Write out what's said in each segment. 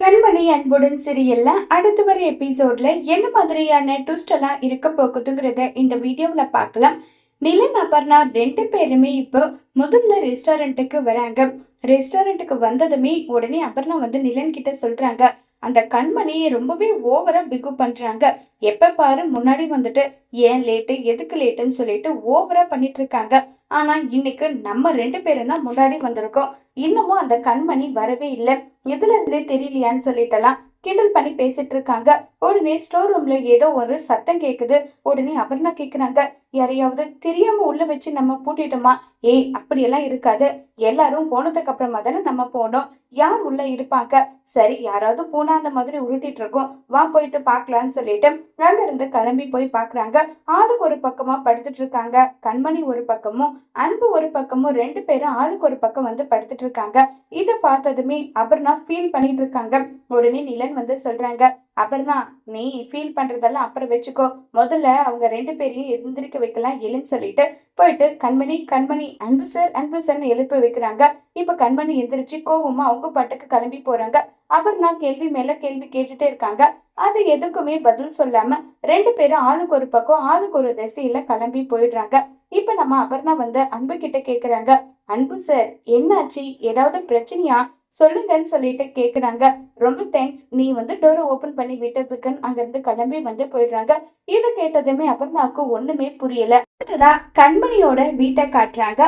கண்மணி அன்புடன் சீரியல்ல அடுத்து வர எபிசோட்ல என்ன மாதிரியான ட்விஸ்ட் எல்லாம் இருக்க போகுதுங்கிறத இந்த வீடியோவில் பார்க்கலாம். நிலன் அபர்ணா ரெண்டு பேருமே இப்போ முதல்ல ரெஸ்டாரண்ட்டுக்கு வராங்க. ரெஸ்டாரண்ட்டுக்கு வந்ததுமே உடனே அபர்ணா வந்து நிலன் கிட்ட சொல்றாங்க, அந்த கண்மணி ரொம்பவே ஓவரா பிகு பண்றாங்க. எப்ப பாரு முன்னாடி வந்துட்டு ஏன் லேட்டு எதுக்கு லேட்டுன்னு சொல்லிட்டு ஓவரா பண்ணிட்டு இருக்காங்க. ஆனா இன்னைக்கு நம்ம ரெண்டு பேரும் தான் முன்னாடி வந்திருக்கோம். இன்னமும் அந்த கண்மணி வரவே இல்லை. எதுல இருந்தே தெரியலையான்னு சொல்லிட்டலாம் கிண்டல் பண்ணி பேசிட்டு இருக்காங்க. உடனே ஸ்டோர் ரூம்ல ஏதோ ஒரு சத்தம் கேக்குது. உடனே அபர்ணா கேக்குறாங்க, யாரையாவது தெரியாம உள்ள வச்சு நம்ம பூட்டிட்டோமா? ஏய், அப்படியெல்லாம் இருக்காது. எல்லாரும் போனதுக்கு அப்புறமா தானே நம்ம போனோம். யார் உள்ள இருப்பாங்க? சரி, யாராவது பூனா அந்த மாதிரி உருட்டிட்டு இருக்கோம், வா போயிட்டு பாக்கலான்னு சொல்லிட்டு அங்க இருந்து கிளம்பி போய் பாக்குறாங்க. ஆளுக்கு ஒரு பக்கமா படுத்துட்டு இருக்காங்க. கண்மணி ஒரு பக்கமும் அன்பு ஒரு பக்கமும் ரெண்டு பேரும் ஆளுக்கு ஒரு பக்கம் வந்து படுத்துட்டு இருக்காங்க. இதை பார்த்ததுமே அபர்ணா ஃபீல் பண்ணிட்டு இருக்காங்க. உடனே நிலன் வந்து சொல்றாங்க, அபர்ணா, நீ ஃபீல் பண்றதெல்லாம் அப்புறம் வச்சுக்கோ, முதல்ல அவங்க ரெண்டு பேரையும் எந்திரிக்க வைக்கலாம் எழுன்னு சொல்லிட்டு போயிட்டு கண்மணி கண்மணி அன்பு சார்னு எழுப்பி வைக்கிறாங்க. இப்ப கண்மணி எந்திரிச்சு கோவமா அவங்க பாட்டுக்கு கிளம்பி போறாங்க. அபர்ணா கேள்வி மேல கேள்வி கேட்டுட்டே இருக்காங்க. அது எதுக்குமே பதில் சொல்லாம ரெண்டு பேரும் ஆளுக்கு ஒரு பக்கம் ஆளுக்கு ஒரு திசையில கிளம்பி போயிடுறாங்க. இப்ப நம்ம அபர்ணா வந்து அன்பு கிட்ட கேக்குறாங்க, அன்பு சார் என்னாச்சு, ஏதாவது பிரச்சனையா, சொல்லுங்கன்னு சொல்லிட்டு கேக்குறாங்க. ரொம்ப தேங்க்ஸ், நீ வந்து டோரை ஓபன் பண்ணி விட்டதுக்குன்னு அங்க இருந்து கிளம்பி வந்து போயிடுறாங்க. இதை கேட்டதுமே அபர்ணாவுக்கு ஒண்ணுமே புரியல. அடுத்ததா கண்மணியோட வீட்டை காட்டுறாங்க.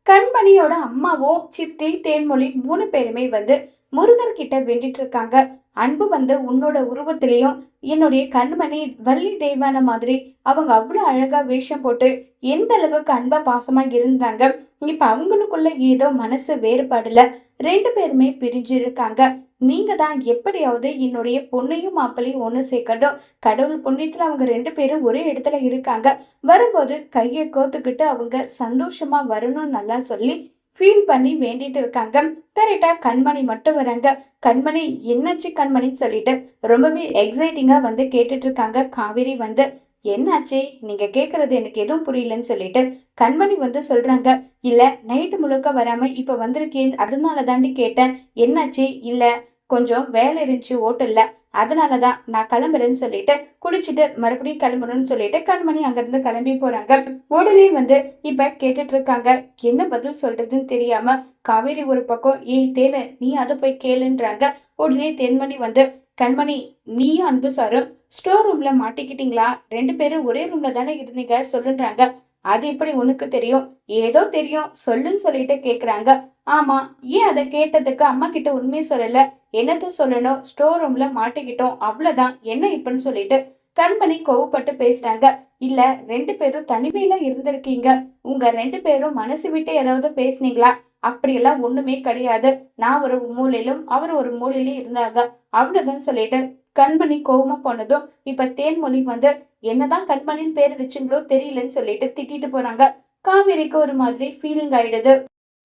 கண்மணியோட அம்மாவும் சித்தி தேன்மொழி மூணு பேருமே வந்து முருகர் கிட்ட வேண்டிட்டு இருக்காங்க. அன்பு வந்து உன்னோட உருவத்திலையும் என்னுடைய கண்மணி வள்ளி தெய்வான மாதிரி அவங்க அவ்வளவு அழகா வேஷம் போட்டு எந்த அளவுக்கு அன்பா பாசமா இருந்தாங்க. இப்ப அவங்களுக்குள்ள ஏதோ மனசு வேறுபாடுல ரெண்டு பேருமே பிரிஞ்சு இருக்காங்க. நீங்க தான் எப்படியாவது என்னுடைய பொண்ணையும் மாப்பிளையும் ஒண்ணு சேர்க்கட்டும். கடவுள் புண்ணியத்துல அவங்க ரெண்டு பேரும் ஒரே இடத்துல இருக்காங்க. வரும்போது கையை கோத்துக்கிட்டு அவங்க சந்தோஷமா வரணும்னு நல்லா சொல்லி ஃபீல் பண்ணி வேண்டிட்டு இருக்காங்க. கரெக்டா கண்மணி மட்டும் வராங்க. கண்மணி, என்னாச்சு கண்மணின்னு சொல்லிட்டு ரொம்பவே எக்ஸைட்டிங்கா வந்து கேட்டுட்டு இருக்காங்க. காவேரி வந்து, என்னாச்சு, நீங்க கேக்குறது எனக்கு எதுவும் புரியலன்னு சொல்லிட்டு கண்மணி வந்து சொல்றாங்க, இல்ல நைட்டு முழுக்க வராம இப்ப வந்திருக்கேன், அதனால தாண்டி கேட்டேன். என்னாச்சு? இல்ல, கொஞ்சம் வேலை இருந்துச்சு ஓட்டல்ல, அதனாலதான் நான் கிளம்புறேன்னு சொல்லிட்டு குடிச்சிட்டு மறுபடியும் கிளம்பணும்னு சொல்லிட்டு கண்மணி அங்கிருந்து கிளம்பி போறாங்க. உடனே வந்து இப்ப கேட்டுட்டு இருக்காங்க. என்ன பதில் சொல்றதுன்னு தெரியாம காவேரி ஒரு பக்கம், ஏய் தேனு, நீ அதை போய் கேளுன்றாங்க. உடனே தென்மணி வந்து, கண்மணி, நீயும் அன்பு சாரும் ஸ்டோர் ரூம்ல மாட்டிக்கிட்டீங்களா? ரெண்டு பேரும் ஒரே ரூம்ல தானே இருந்தீங்க சொல்லுன்றாங்க. அது எப்படி உனக்கு தெரியும்? ஏதோ தெரியும் சொல்லுன்னு சொல்லிட்டு கேக்குறாங்க. ஆமா, ஏன் அதை கேட்டதுக்கு அம்மா கிட்ட உண்மையை சொல்லல? என்னத்த சொல்லணும், ஸ்டோர் ரூம்ல மாட்டிக்கிட்டோம் அவ்வளவுதான், என்ன இப்பன்னு சொல்லிட்டு கண்மணி கோவப்பட்டு பேசுறாங்க. இல்ல, ரெண்டு பேரும் தனிமையில இருந்திருக்கீங்க, உங்க ரெண்டு பேரும் மனசு விட்டு ஏதாவது பேசுனீங்களா? அப்படியெல்லாம் ஒண்ணுமே கிடையாது. நான் ஒரு மூலையிலும் அவர் ஒரு மூலையிலும் இருந்தாங்க, அவ்வளவுதான் சொல்லிட்டு கண்மணி கோவமா போனதும் இப்ப தேன்மொழி வந்து, என்னதான் கண்மணின்னு பேர் வச்சுங்களோ தெரியலன்னு சொல்லிட்டு திட்டிட்டு போறாங்க. காவேரிக்கு ஒரு மாதிரி ஃபீலிங் ஆயிடுது.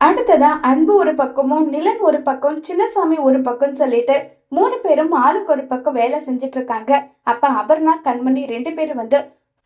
அடுத்ததா அன்பு ஒரு பக்கமும் நிலன் ஒரு பக்கம் சின்னசாமி ஒரு பக்கம் சொல்லிட்டு மூணு பேரும் ஆளுக்கு ஒரு பக்கம் வேலை செஞ்சுட்டு இருக்காங்க. அப்ப அபர்ணா கண்மணி ரெண்டு பேரும் வந்து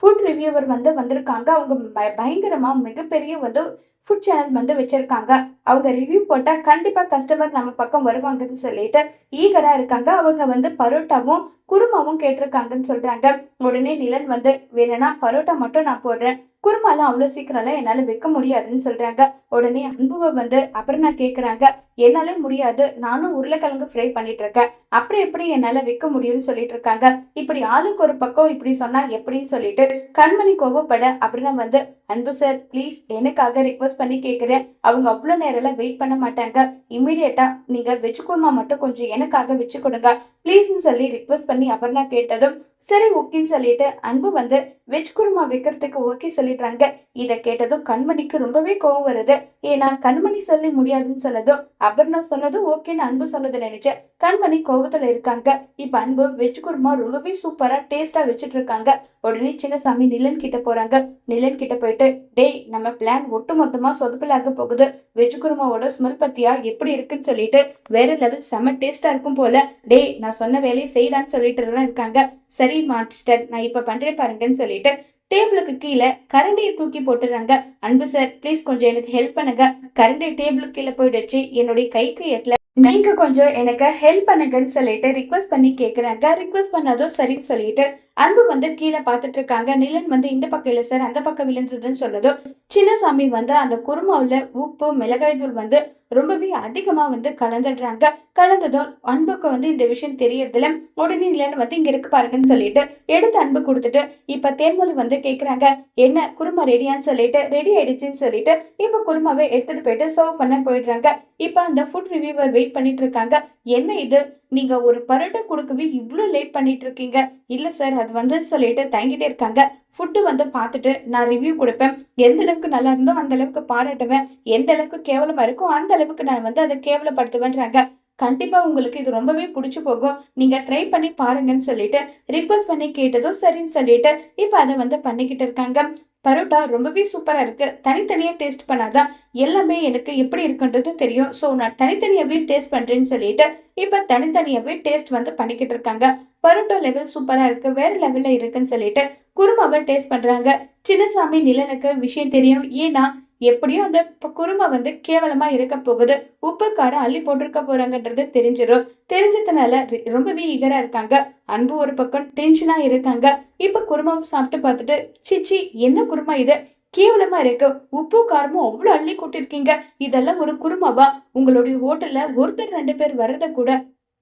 ஃபுட் ரிவ்யூவர் வந்து வந்திருக்காங்க. அவங்க பயங்கரமா மிகப்பெரிய வந்து ஃபுட் சேனல் வந்து வச்சிருக்காங்க. அவங்க ரிவ்யூ போட்டா கண்டிப்பா கஸ்டமர் நம்ம பக்கம் வருவாங்கன்னு சொல்லிட்டு ஈகரா இருக்காங்க. அவங்க வந்து பரோட்டாவும் குருமாவும் கேட்டிருக்காங்கன்னு சொல்றாங்க. உடனே நிலன் வந்து, வேணும்னா பரோட்டா மட்டும் நான் போடுறேன், குருமாலாம் அவ்வளவு சீக்கிரம்லாம் என்னால வைக்க முடியாதுன்னு சொல்றாங்க. உடனே அன்புவை வந்து அபர்ணா கேக்குறாங்க, என்னால முடியாது, நானும் உருளைக்கிழங்கு ஃப்ரை பண்ணிட்டு இருக்கேன், அப்படி எப்படி என்னால வைக்க முடியும்னு சொல்லிட்டு இருக்காங்க. இப்படி ஆளுக்கு ஒரு பக்கம் இப்படி சொன்னா எப்படின்னு சொல்லிட்டு கண்மணி கோவப்பட அபர்ணா வந்து, அன்பு சார் ப்ளீஸ் எனக்காக ரிக்வஸ்ட் பண்ணி கேக்குறேன், அவங்க அவ்வளவு நேரம் எல்லாம் வெயிட் பண்ண மாட்டாங்க, இம்மிடியட்டா நீங்க வெஜ் குருமா மட்டும் கொஞ்சம் எனக்காக வச்சு கொடுங்க ப்ளீஸ்ன்னு சொல்லி ரிக்வஸ்ட் பண்ணி அபர்ணா கேட்டதும் சரி ஓகேன்னு சொல்லிட்டு அன்பு வந்து வெஜ் குருமா வைக்கிறதுக்கு ஓகே சொல்லிடுறாங்க. இதை கேட்டதும் கண்மணிக்கு ரொம்பவே கோவம் வருது. ஏன்னா கண்மணி சொல்லி முடியாதுன்னு சொன்னதும் அபர்ணா சொன்னதும் ஓகேன்னு அன்பு சொன்னது நினைச்சேன். கண்மணி கோவத்துல இருக்காங்க. இப்ப அன்பு வெஜ் குருமா ரொம்பவே சூப்பரா டேஸ்டா வச்சுட்டு இருக்காங்க. உடனே சின்னசாமி நிலன் கிட்ட போறாங்க. நிலன் கிட்ட போயிட்டு, டேய் நம்ம பிளான் ஒட்டு மொத்தமா சொதப்பலாக போகுது, வெஜ் குருமாவோட ஸ்மெல் பத்தியா எப்படி இருக்குன்னு சொல்லிட்டு வேற லெவல் செம டேஸ்டா இருக்கும் போல, டேய் நான் சொன்ன வேலையை செய்யலான்னு சொல்லிட்டு இருக்காங்க. சரி மாஸ்டர், நான் இப்ப பண்றேன் பாருங்கன்னு சொல்லிட்டு டேபிளுக்கு கீழே கரண்டியை தூக்கி போட்டுறாங்க. அன்பு சார் ப்ளீஸ் கொஞ்சம் எனக்கு ஹெல்ப் பண்ணுங்க, கரண்டி டேபிளுக்கு கீழே போயிடுச்சு, என்னுடைய கைக்கு எட்டல, நீங்க கொஞ்சம் எனக்கு ஹெல்ப் பண்ணுங்கன்னு சொல்லிட்டு ரிக்வெஸ்ட் பண்ணி கேக்குறாங்க. ரிக்வெஸ்ட் பண்ணதும் சரின்னு சொல்லிட்டு அன்பு வந்து கீழே பார்த்துட்டு இருக்காங்க. நிலன் வந்து இந்த பக்கம் இல்ல சார், அந்த பக்கம் விழுந்ததுன்னு சொன்னதும் சின்னசாமி வந்து அந்த குருமாவுல உப்பு மிளகாய் தூள் வந்து ரொம்பவே அதிகமா வந்து கலந்துடுறாங்க. கலந்ததும் அன்புக்கு வந்து இந்த விஷயம் தெரியறதுல உடனே நிலன் வந்து இங்க இருக்கு பாருங்கன்னு சொல்லிட்டு எடுத்து அன்பு கொடுத்துட்டு இப்ப தேன்மொழி வந்து கேக்குறாங்க, என்ன குருமா ரெடியான்னு சொல்லிட்டு ரெடி ஆயிடுச்சுன்னு சொல்லிட்டு இப்ப குருமாவை எடுத்துட்டு போயிட்டு சர்வ் பண்ண போயிடுறாங்க. இப்ப அந்த ஃபுட் ரிவ்யூவர் வெயிட் பண்ணிட்டு இருக்காங்க. என்ன இது, நீங்க ஒரு பரோட்டா கொடுக்கவே இவ்ளோ லேட் பண்ணிட்டு இருக்கீங்க? இல்ல சார் அது வந்து சொல்லிட்டு தயங்கிட்டே இருக்காங்க. ஃபுட்டு வந்து பார்த்துட்டு நான் ரிவ்யூ கொடுப்பேன். எந்த அளவுக்கு நல்லா இருந்தோ அந்த அளவுக்கு பாராட்டுவேன். எந்த அளவுக்கு கேவலமா இருக்கோ அந்த அளவுக்கு நான் வந்து அதை கேவலப்படுத்துவேன்றாங்க. கண்டிப்பா உங்களுக்கு இது ரொம்பவே பிடிச்சு போகும். நீங்க ட்ரை பண்ணி பாருங்கன்னு சொல்லிட்டு ரிக்வெஸ்ட் பண்ணி கேட்டதும் சரின்னு சொல்லிட்டு இப்ப அதை வந்து பண்ணிக்கிட்டு இருக்காங்க. பரோட்டா ரொம்பவே சூப்பரா இருக்கு. தனித்தனியா டேஸ்ட் பண்ணாதான் எல்லாமே எனக்கு எப்படி இருக்குன்றது தெரியும். ஸோ நான் தனித்தனியாவே டேஸ்ட் பண்றேன்னு சொல்லிட்டு இப்ப தனித்தனியாவே டேஸ்ட் வந்து பண்ணிக்கிட்டு இருக்காங்க. பரோட்டா லெவல் சூப்பரா இருக்கு, வேற லெவல்ல இருக்குன்னு சொல்லிட்டு குருமாவை டேஸ்ட் பண்றாங்க. சின்னசாமி நிலனுக்கு விஷயம் தெரியும். ஏன்னா எப்படியும் அந்த குருமா வந்து கேவலமா இருக்க போகுது. உப்பு காரம் அள்ளி போட்டிருக்க போறாங்கன்றது தெரிஞ்சிடும். தெரிஞ்சதுனால ரொம்பவே ஈகரா இருக்காங்க. அன்பு ஒரு பக்கம் டென்ஷனா இருக்காங்க. இப்ப குருமாவை சாப்பிட்டு பார்த்துட்டு சிச்சி என்ன குருமா இது, கேவலமா இருக்கு. உப்பு காரமும் அவ்வளவு அள்ளி கொட்டிருக்கீங்க. இதெல்லாம் ஒரு குருமாவா? உங்களுடைய ஹோட்டல்ல ஒருத்தர் 2 பேர் வர்றத கூட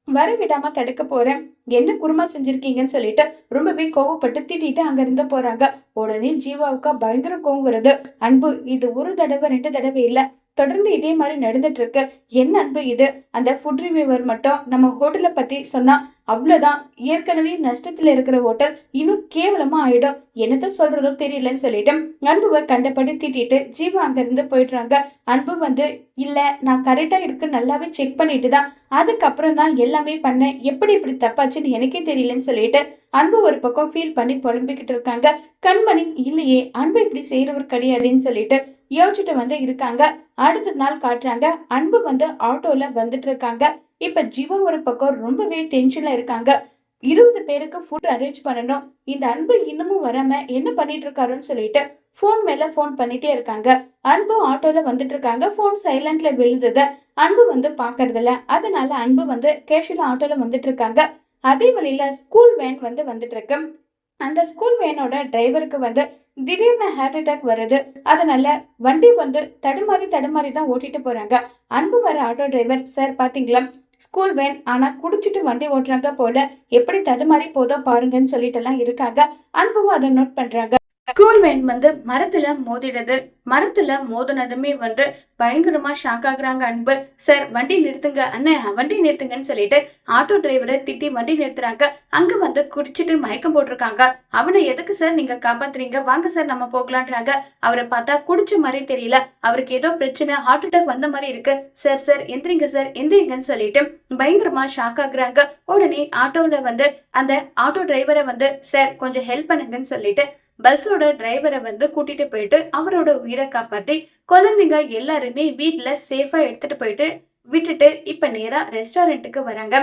வர விடாம தடுக்க போறேன். என்ன குருமா செஞ்சிருக்கீங்கன்னு சொல்லிட்டு ரொம்பவே கோவப்பட்டு திட்டிட்டு அங்க இருந்து போறாங்க. உடனே ஜீவாவுக்கு பயங்கர கோவம் வருது. அன்பு இது ஒரு தடவை 2 தடவை இல்ல, தொடர்ந்து இதே மாதிரி நடந்துட்டு இருக்கு. என்ன அன்பு இது, அந்த ஃபுட் ரிவ்யூவர் மட்டும் நம்ம ஹோட்டலை பத்தி சொன்னா அவ்வளவுதான், ஏற்கனவே நஷ்டத்துல இருக்கிற ஹோட்டல் இன்னும் கேவலமா ஆயிடும். என்னத்த சொல்றதோ தெரியலன்னு சொல்லிட்டு அன்புவை கண்டபடி திட்டிட்டு ஜீவா அங்க இருந்து போயிடுறாங்க. அன்பு வந்து இல்ல நான் கரெக்டா இருக்கு நல்லாவே செக் பண்ணிட்டு தான் அதுக்கப்புறம் தான் எல்லாமே பண்ணேன். எப்படி இப்படி தப்பாச்சுன்னு எனக்கே தெரியலன்னு சொல்லிட்டு அன்பு ஒரு பக்கம் ஃபீல் பண்ணி புலம்பிக்கிட்டு இருக்காங்க. கண்மணி இல்லையே அன்பு இப்படி செய்யறவர் கிடையாதுன்னு சொல்லிட்டு யோசிச்சுட்டு வந்து இருக்காங்க. அடுத்த நாள் காட்டுறாங்க. அன்பு வந்து ஆட்டோல வந்துட்டு இருக்காங்க. இப்ப ஜீவா ஒரு பக்கம் ரொம்பவே டென்ஷன்ல இருக்காங்க. 20 பேருக்கு ஃபுட் அரேஞ்ச் பண்ணணும். இந்த அன்பு இன்னமும் வராம என்ன பண்ணிட்டு இருக்காருன்னு சொல்லிட்டு போன் மேல போன் பண்ணிட்டே இருக்காங்க. அன்பு ஆட்டோல வந்துட்டு இருக்காங்க. போன் சைலண்ட்ல விழுந்தது. அன்பு வந்து பாக்குறது இல்ல. அதனால அன்பு வந்து கேஷுவலா ஆட்டோல வந்துட்டு இருக்காங்க. அதே வழியில ஸ்கூல் வேன் வந்து வந்துட்டு இருக்கு. அந்த ஸ்கூல் வேனோட டிரைவருக்கு வந்து திடீர்னு ஹார்ட் அட்டாக் வருது. அதனால வண்டி வந்து தடுமாறி தடுமாறி தான் ஓட்டிட்டு போறாங்க. அன்பு வர ஆட்டோ டிரைவர், சார் பாத்தீங்களா ஸ்கூல் வேன் ஆனா குடிச்சிட்டு வண்டி ஓட்டுறாங்க போல, எப்படி தடுமாறி போதோ பாருங்கன்னு சொல்லிட்டு எல்லாம் இருக்காங்க. அன்பும் அதை நோட் பண்றாங்க. ஸ்கூல் வேன் வந்து மரத்துல மோதிடுது. மரத்துல மோதினதுமே வந்து பயங்கரமா ஷாக் ஆகுறாங்க அன்பு. சார் வண்டி நிறுத்துங்க அண்ணன், வண்டி நிறுத்துங்கன்னு சொல்லிட்டு ஆட்டோ டிரைவரை திட்டி வண்டி நிறுத்துறாங்க. அங்க வந்து குடிச்சிட்டு மயக்கம் போட்டிருக்காங்க. அவனை எதுக்கு சார் நீங்க காப்பாத்துறீங்க, வாங்க சார் நம்ம போகலான்றாங்க. அவரை பார்த்தா குடிச்ச மாதிரி தெரியல, அவருக்கு ஏதோ பிரச்சனை, ஹார்ட் அட்டாக் வந்த மாதிரி இருக்கு. சார் சார் எந்திரிங்க சார் எந்திரிங்கன்னு சொல்லிட்டு பயங்கரமா ஷாக் ஆகுறாங்க. உடனே ஆட்டோல வந்து அந்த ஆட்டோ டிரைவரை வந்து சார் கொஞ்சம் ஹெல்ப் பண்ணுங்கன்னு சொல்லிட்டு பஸ்ஸோட டிரைவரை வந்து கூட்டிட்டு போயிட்டு அவரோட உயிரை காப்பாத்தி குழந்தைங்க எல்லாருமே வீட்டுல சேஃபா எடுத்துட்டு போயிட்டு விட்டுட்டு இப்ப நேரா ரெஸ்டாரண்ட்டுக்கு வராங்க.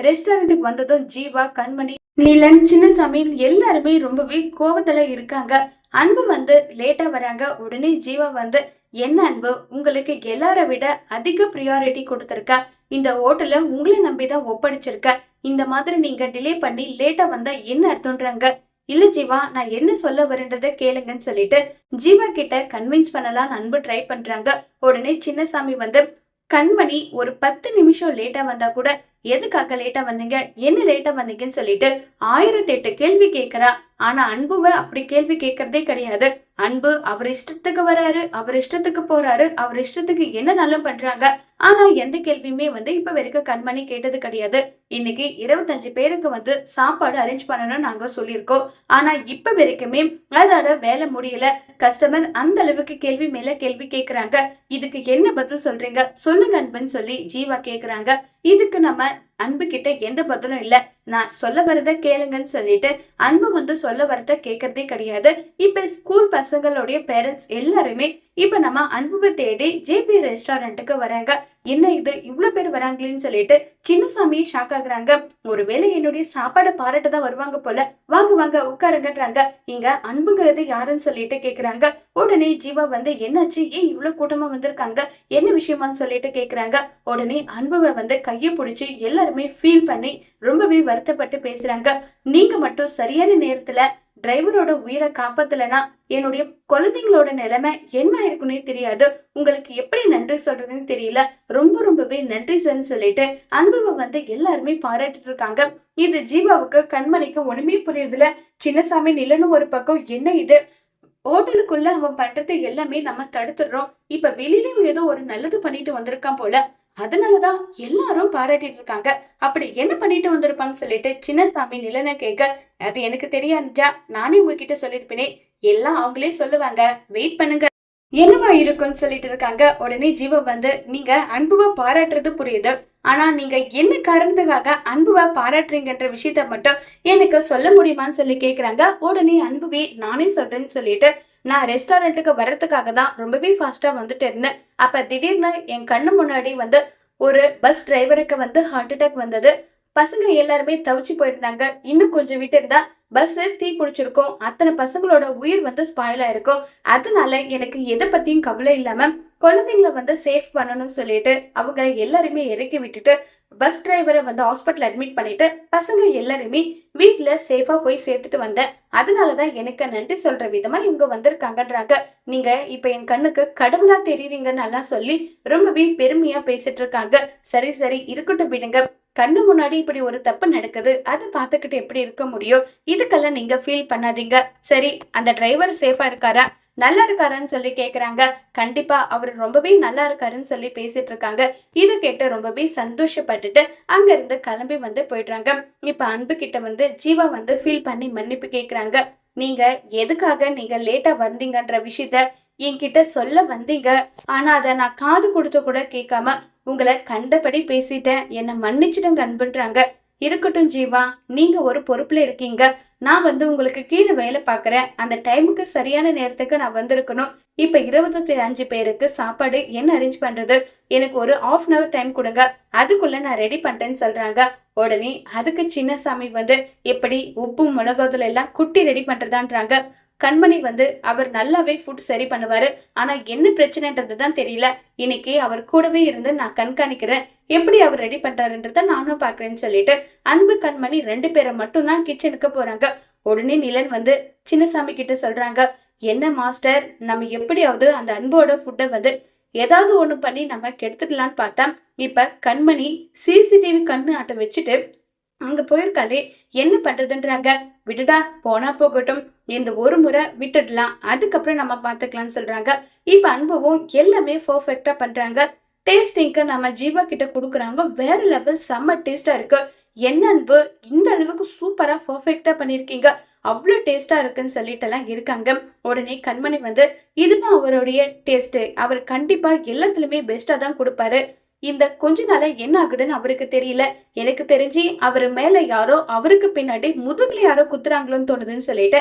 ரெஸ்டாரண்ட்டுக்கு வந்ததும் ஜீவா, கண்மணி, நீலன், சின்னசாமி எல்லாருமே ரொம்பவே கோவத்துல இருக்காங்க. அன்பு வந்து லேட்டா வராங்க. உடனே ஜீவா வந்து என்ன அன்பு, உங்களுக்கு எல்லார விட அதிக ப்ரியாரிட்டி கொடுத்திருக்க, இந்த ஹோட்டலை உங்களை நம்பிதான் ஒப்படைச்சிருக்க. இந்த மாதிரி நீங்க டிலே பண்ணி லேட்டா வந்தா என்ன அர்த்தம்ன்றாங்க. இல்ல ஜீவா நான் என்ன சொல்ல வரேன்றத கேளுங்கன்னு சொல்லிட்டு ஜீவா கிட்ட கன்வின்ஸ் பண்ணலாம் அன்பு ட்ரை பண்றாங்க. உடனே சின்னசாமி வந்து கண்மணி ஒரு 10 நிமிஷம் லேட்டா வந்தா கூட எதுக்காக லேட்டா வந்தீங்க, என்ன லேட்டா வந்தீங்கன்னு சொல்லிட்டு 1008 கேள்வி கேட்கிறா. ஆனா அன்புவை அப்படி கேள்வி கேட்கறதே கிடையாது. அன்பு அவர் இஷ்டத்துக்கு வராரு, அவர் இஷ்டத்துக்கு போறாரு, அவர் இஷ்டத்துக்கு என்னன்னாலும் பண்றாங்க. ஆனா எந்த கேள்வியுமே வந்து இப்ப வரைக்கும் கண்மணி கேட்டது கிடையாது. இன்னைக்கு 25 பேருக்கு வந்து சாப்பாடு அரேஞ்ச் பண்ணணும்னு நாங்க சொல்லியிருக்கோம். ஆனா இப்ப வரைக்குமே அதோட வேலை முடியல. கஸ்டமர் அந்த அளவுக்கு கேள்வி மேல கேள்வி கேட்கிறாங்க. இதுக்கு என்ன பதில் சொல்றீங்க சொல்லுங்க அன்புன்னு சொல்லி ஜீவா கேக்குறாங்க. இதுக்கு நம்ம அன்பு கிட்ட எந்த பதிலும் இல்ல, நான் சொல்ல வரத கேளுங்கன்னு சொல்லிட்டு அன்பு வந்து சொல்ல வரத கேட்கறதே கிடையாது. இப்ப ஸ்கூல் பசங்களுடைய பேரண்ட்ஸ் எல்லாருமே இப்ப நம்ம அன்புவை தேடி ஜேபி ரெஸ்டாரண்ட்டுக்கு வராங்க. என்ன இது இவ்வளவு பேர் வராங்களேன்னு சொல்லிட்டு சின்னசாமி ஷாக் ஆகுறாங்க. ஒருவேளை என்னுடைய சாப்பாடை பாராட்ட தான் வருவாங்க போல, வாங்க வாங்க உட்காருங்கன்றாங்க. இங்க அன்புங்கிறது யாருன்னு சொல்லிட்டு கேக்குறாங்க. உடனே ஜீவா வந்து என்னாச்சு, ஏன் இவ்வளவு கூட்டமா வந்திருக்காங்க, என்ன விஷயமான்னு சொல்லிட்டு கேக்குறாங்க. உடனே அன்புவை வந்து கையை பிடிச்சி எல்லாருமே ஃபீல் பண்ணி ரொம்பவே வருத்தப்பட்டு பேசுறாங்க. நீங்க மட்டும் சரியான நேரத்துல டிரைவரோட உயிரை காப்பாத்தலனா என்னுடைய குழந்தைங்களோட நிலைமை என்ன இருக்குன்னே தெரியாது. உங்களுக்கு எப்படி நன்றி சொல்றதுன்னு தெரியல. ரொம்பவே நன்றி சார்னு சொல்லிட்டு அன்புவை வந்து எல்லாருமே பாராட்டிட்டு இருக்காங்க. இது ஜீவாவுக்கு கண்மணிக்கு ஒண்ணுமே புரியுதுல. சின்னசாமி நிலனும் ஒரு பக்கம் என்ன இது ஹோட்டலுக்குள்ள அவன் பண்றது எல்லாமே நம்ம தடுத்துடுறோம். இப்ப வெளியிலயும் ஏதோ ஒரு நல்லது பண்ணிட்டு வந்திருக்கான் போல. அதனாலதான் எல்லாரும் பாராட்டிட்டு இருக்காங்க. அப்படி என்ன பண்ணிட்டு வந்திருப்பான்னு சொல்லிட்டு சின்னசாமி நிலனை கேட்க, அது எனக்கு தெரியாதுஜா, நானே உங்ககிட்ட சொல்லிருப்பேனே, எல்லாம் அவங்களே சொல்லுவாங்க, வெயிட் பண்ணுங்க, என்னவா இருக்குன்னு சொல்லிட்டு இருக்காங்க. உடனே ஜீவா வந்து நீங்க அன்புவா பாராட்டுறது புரியுது, ஆனா நீங்க என்ன காரணத்துக்காக அன்புவா பாராட்டுறீங்கன்ற விஷயத்த மட்டும் எனக்கு சொல்ல முடியுமான்னு சொல்லி கேக்குறாங்க. உடனே அன்புவே நானே சொல்றேன்னு சொல்லிட்டு நான் ரெஸ்டாரண்ட்டுக்கு வர்றதுக்காக தான் ரொம்பவே ஃபாஸ்டா வந்துட்டு இருந்தேன். அப்ப திடீர்னு என் கண்ணு முன்னாடி வந்து ஒரு பஸ் டிரைவருக்கு வந்து ஹார்ட் அட்டாக் வந்தது. பசங்க எல்லாருமே தவிச்சு போயிருந்தாங்க. இன்னும் கொஞ்சம் விட்டு இருந்தா பஸ் தீ பிடிச்சிருக்கும், அத்தனை பசங்களோட உயிர் வந்து ஸ்பாயில் ஆயிருக்கும். அதனால எனக்கு எதை பத்தியும் கவலை இல்லாம குழந்தைங்களை வந்து சேஃப் பண்ணணும்னு சொல்லிட்டு அவங்க எல்லாருமே இறக்கி விட்டுட்டு பஸ் டிரைவரை வந்து ஹாஸ்பிட்டல் அட்மிட் பண்ணிட்டு பசங்க எல்லாருமே வீட்டுல சேஃபா போய் சேர்த்துட்டு வந்தேன். அதனாலதான் எனக்கு நன்றி சொல்ற விதமா இவங்க வந்திருக்காங்கன்றாங்க. நீங்க இப்ப என் கண்ணுக்கு கடவுளா தெரியுறீங்கன்னு எல்லாம் சொல்லி ரொம்பவே பெருமையா பேசிட்டு இருக்காங்க. சரி சரி இருக்கட்டும் விடுங்க, கண்ணு முன்னாடி இப்படி ஒரு தப்பு நடக்குது, அது பாத்துக்கிட்டு எப்படி இருக்க முடியும், இதுக்கெல்லாம் நீங்க ஃபீல் பண்ணாதீங்க. சரி அந்த டிரைவர் சேஃபா இருக்காரா, நல்லா இருக்காருன்னு சொல்லி கேக்குறாங்க. கண்டிப்பா அவர் ரொம்பவே நல்லா இருக்காருன்னு சொல்லி பேசிட்டு இருக்காங்க. இதை கேட்டு ரொம்பவே சந்தோஷப்பட்டுட்டு அங்க இருந்து கிளம்பி வந்து போயிடுறாங்க. இப்ப அன்பு கிட்ட வந்து ஜீவா வந்து ஃபீல் பண்ணி மன்னிப்பு கேக்குறாங்க. நீங்க எதுக்காக நீங்க லேட்டா வந்தீங்கன்ற விஷயத்த என்கிட்ட சொல்ல வந்தீங்க, ஆனா அதை நான் காது கொடுத்து கூட கேட்காம உங்களை கண்டபடி பேசிட்டேன், என்னை மன்னிச்சிடுங்க அன்புன்றாங்க. இருக்கட்டும் ஜீவா, நீங்க ஒரு பொறுப்புல இருக்கீங்க, நான் வந்து உங்களுக்கு கீழே வேலை பார்க்குறேன், அந்த டைமுக்கு சரியான நேரத்துக்கு நான் வந்திருக்கணும். இப்ப 25 பேருக்கு சாப்பாடு என்ன அரேஞ்ச் பண்றது, எனக்கு ஒரு ½ டைம் கொடுங்க, அதுக்குள்ள நான் ரெடி பண்றேன்னு சொல்றாங்க. உடனே அதுக்கு சின்னசாமி வந்து எப்படி உப்பு மிளகாத்தூள் எல்லாம் குட்டி ரெடி பண்றதான்றாங்க. கண்மணி வந்து அவர் நல்லாவே ஃபுட் சரி பண்ணுவாரு, ஆனா என்ன பிரச்சனைன்றது தான் தெரியல. இன்னைக்கு அவர் கூடவே இருந்து நான் கண்காணிக்கிறேன், எப்படி அவர் ரெடி பண்றாருன்றத நானும் பாக்குறேன்னு சொல்லிட்டு அன்பு கண்மணி 2 பேரை மட்டும் தான் கிச்சனுக்கு போறாங்க. உடனே நிலன் வந்து சின்னசாமி கிட்ட சொல்றாங்க, என்ன மாஸ்டர், நம்ம எப்படியாவது அந்த அன்போட ஃபுட்டை வந்து ஏதாவது ஒண்ணு பண்ணி நம்ம கெடுத்துடலான்னு பார்த்தா இப்ப கண்மணி சிசிடிவி கண்ணு ஆட்ட வச்சுட்டு அங்க போயிருக்காளே, என்ன பண்றதுன்றாங்க. விடுடா, போனா போகட்டும், இந்த ஒரு முறை விட்டுடலாம், அதுக்கப்புறம் நம்ம பாத்துக்கலாம்னு சொல்றாங்க. இப்ப அன்புவும் எல்லாமே பர்ஃபெக்டா பண்றாங்க. டேஸ்டிங்க்கு நம்ம ஜீவா கிட்ட குடுக்குறாங்க. வேற லெவல், செம்ம டேஸ்டா இருக்கு. என்ன அன்பு, இந்த அளவுக்கு சூப்பரா பர்ஃபெக்டா பண்ணிருக்கீங்க, அவ்வளவு டேஸ்டா இருக்குன்னு சொல்லிட்டு எல்லாம் இருக்காங்க. உடனே கண்மணி வந்து இதுதான் அவருடைய டேஸ்ட், அவர் கண்டிப்பா எல்லாத்துலயுமே பெஸ்டா தான் கொடுப்பாரு. இந்த கொஞ்ச நாளா என்ன ஆகுதுன்னு அவருக்கு தெரியல, எனக்கு தெரிஞ்சு அவர் மேல யாரோ அவருக்கு பின்னாடி முதுகுல யாரோ குத்துறாங்களோன்னு தோணுதுன்னு சொல்லிட்டு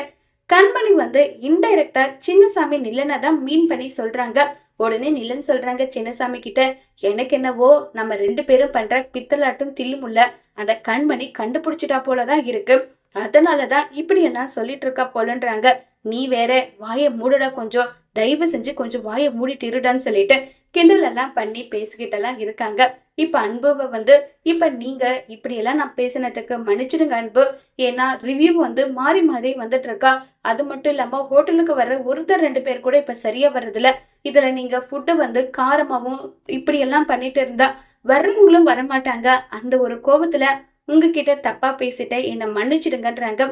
கண்மணி வந்து இன்டைரக்டா சின்னசாமி நிலனை தான் மீன் பண்ணி சொல்றாங்க. உடனே நிலன் சொல்றாங்க சின்னசாமி கிட்ட, எனக்கு என்னவோ நம்ம 2 பேரும் பண்ற பித்தலாட்டும் தில்லுமுல்ல அந்த கண்மணி கண்டுபிடிச்சிட்டா போலதான் இருக்கு, அதனாலதான் இப்படி எல்லாம் சொல்லிட்டு இருக்கா போலன்றாங்க. நீ வேற வாயை மூடுடா, கொஞ்சம் தயவு செஞ்சு கொஞ்சம் வாயை மூடிட்டு இருடான்னு சொல்லிட்டு கிண்டல் எல்லாம் பண்ணி பேசிக்கிட்டெல்லாம் இருக்காங்க. இப்ப அன்புவை வந்து இப்ப நீங்க இப்படி எல்லாம் நான் பேசினதுக்கு மன்னிச்சிடுங்க அன்பு, ஏன்னா ரிவ்யூ வந்து மாறி மாறி வந்துட்டு இருக்கா. அது மட்டும் இல்லாம ஹோட்டலுக்கு வர்ற ஒருத்தர் 2 பேர் கூட இப்ப சரியா வர்றதில்ல. இதுல நீங்க ஃபுட்டு வந்து காரமாவும் இப்படி எல்லாம் பண்ணிட்டு இருந்தா வர்றவங்களும் வரமாட்டாங்க. அந்த ஒரு கோபத்துல உங்ககிட்ட தப்பா பேசிட்டு என்னை மன்னிச்சிடுங்கன்றாங்க.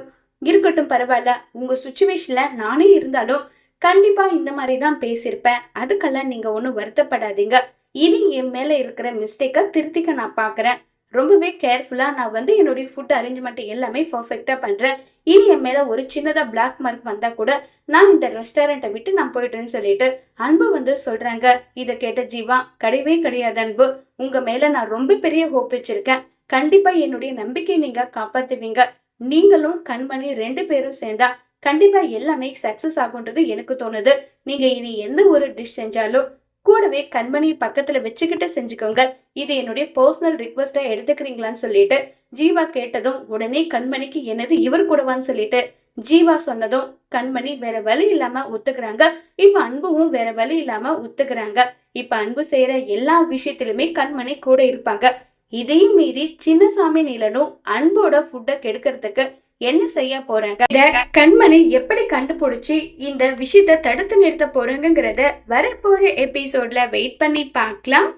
இருக்கட்டும் பரவாயில்ல, உங்க சுச்சுவேஷன்ல நானே இருந்தாலும் கண்டிப்பா இந்த மாதிரி தான் பேசியிருப்பேன், அதுக்கெல்லாம் நீங்க ஒன்றும் வருத்தப்படாதீங்க. இனி என் மேல இருக்கிற மிஸ்டேக்கை திருத்திக்க நான் பாக்குறேன். ரொம்பவே கேர்ஃபுல்லா நான் வந்து என்னுடைய ஃபுட் அரேஞ்ச்மெண்ட் எல்லாமே பர்ஃபெக்டா பண்றேன். இனி என் மேல ஒரு சின்னதா பிளாக் மார்க் வந்தா கூட நான் இந்த ரெஸ்டாரண்ட்டை விட்டு நான் போயிட்டேன்னு சொல்லிட்டு அன்பு வந்து சொல்றாங்க. இதை கேட்ட ஜீவா, கிடையவே கிடையாது அன்பு, உங்க மேல நான் ரொம்ப பெரிய ஹோப் வச்சிருக்கேன், கண்டிப்பா என்னுடைய நம்பிக்கையை நீங்க காப்பாத்துவீங்க. நீங்களும் கண்மணி 2 பேரும் சேர்ந்தா கண்டிப்பா எல்லாமே சக்சஸ் ஆகுன்றது எனக்கு தோணுது. நீங்க இனி எந்த ஒரு டிஷ் செஞ்சாலும் கூடவே கண்மணி பக்கத்துல வச்சுக்கிட்டு செஞ்சுக்கோங்க. இது என்னுடைய பர்சனல் ரிக்வெஸ்டா எடுத்துக்கிறீங்களான்னு சொல்லிட்டு ஜீவா கேட்டதும் உடனே கண்மணிக்கு என்னது இவர் கூடவான்னு சொல்லிட்டு ஜீவா சொன்னதும் கண்மணி வேற வழி இல்லாம ஒத்துக்கிறாங்க. இப்ப அன்புவும் வேற வழி இல்லாம ஒத்துக்கிறாங்க. இப்ப அன்பு செய்யற எல்லா விஷயத்திலுமே கண்மணி கூட இருப்பாங்க. இதையும் மீறி சின்னசாமி நீலனும் அன்போட ஃபுட்டை கெடுக்கிறதுக்கு என்ன செய்ய போறாங்க, இத கண்மணி எப்படி கண்டுபிடிச்சு இந்த விஷயத்த தடுத்து நிறுத்த போறாங்கிறத வரப்போற எபிசோட்ல வெயிட் பண்ணி பார்க்கலாம்.